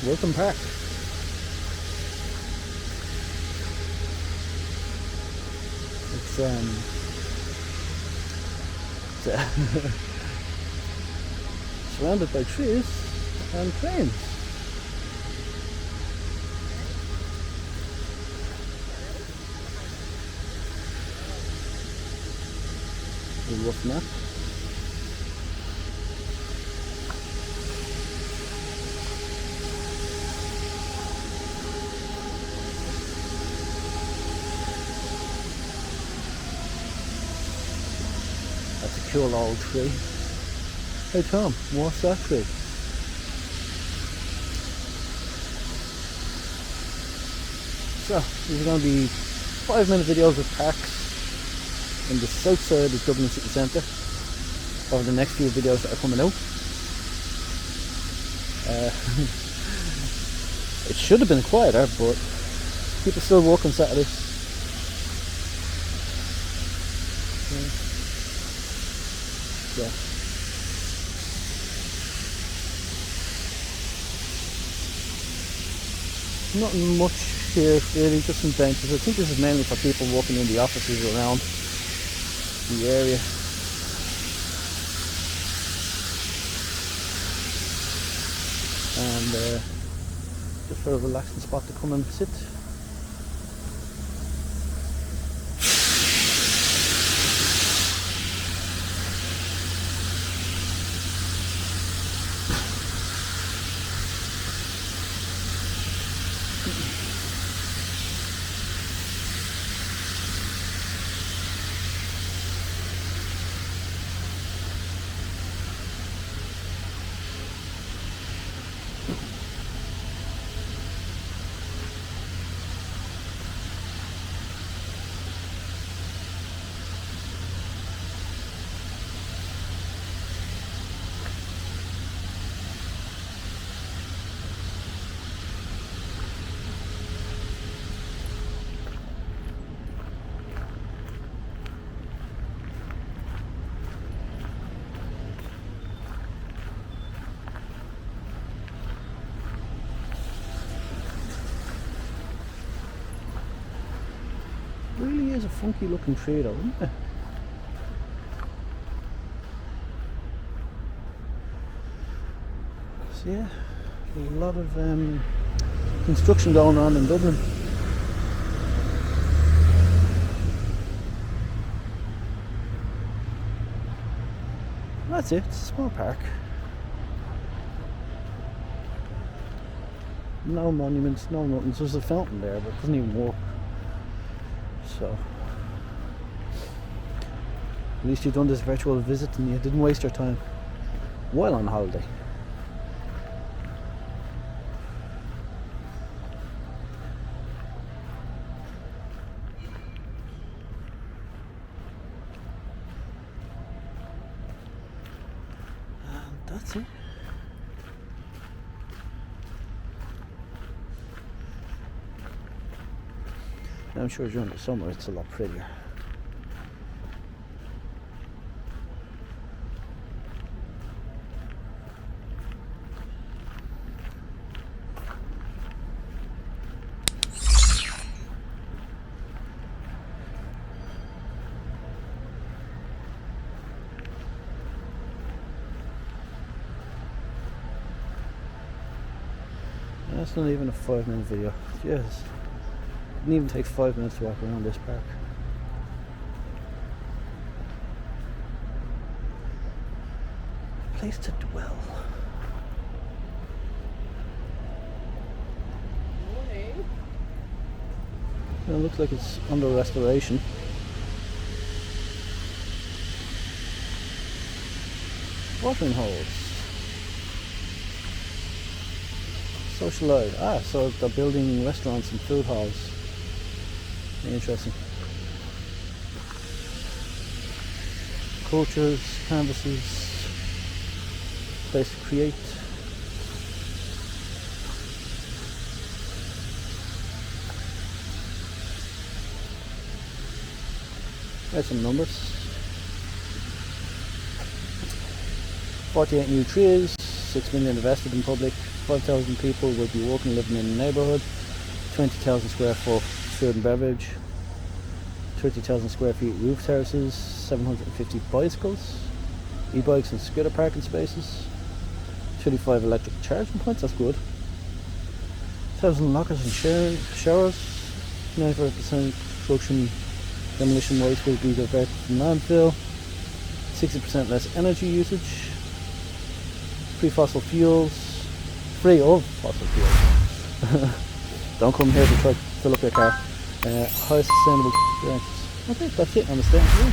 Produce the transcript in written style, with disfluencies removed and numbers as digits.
Wilton Park. It's surrounded by trees and trains. The rough map. That's a cool old tree. Hey Tom, what's that tree? So, these are going to be 5-minute videos of parks in the south side of Dublin city centre over the next few videos that are coming out. It should have been quieter, but people still work on Saturday. Yeah. Nothing much here really, just some benches. I think this is mainly for people working in the offices around the area. And just for a relaxing spot to come and sit. Really is a funky looking tree though, isn't it? So yeah, a lot of construction going on in Dublin. That's it, it's a small park. No monuments, no nothing. There's a fountain there, but it doesn't even work. So, at least you've done this virtual visit and you didn't waste your time while on holiday. And that's it. I'm sure during the summer it's a lot prettier. That's not even a 5-minute video. Yes. Didn't even take 5 minutes to walk around this park. Place to dwell. Morning. It looks like it's under restoration. Watering holes. Social life. Ah, so they're building restaurants and food halls. Interesting. Cultures, canvases, place to create. There's some numbers. 48 new trees, 6 million invested in public. 5,000 people will be working and living in the neighbourhood. 20,000 square foot food and beverage. 30,000 square feet roof terraces. 750 bicycles, e-bikes and scooter parking spaces. 35 electric charging points, that's good. 1,000 lockers and showers. 95% construction demolition waste will be diverted from landfill. 60% less energy usage. Free of fossil fuels. Don't come here to try to fill up your car. High sustainable. I think that's it on the stand.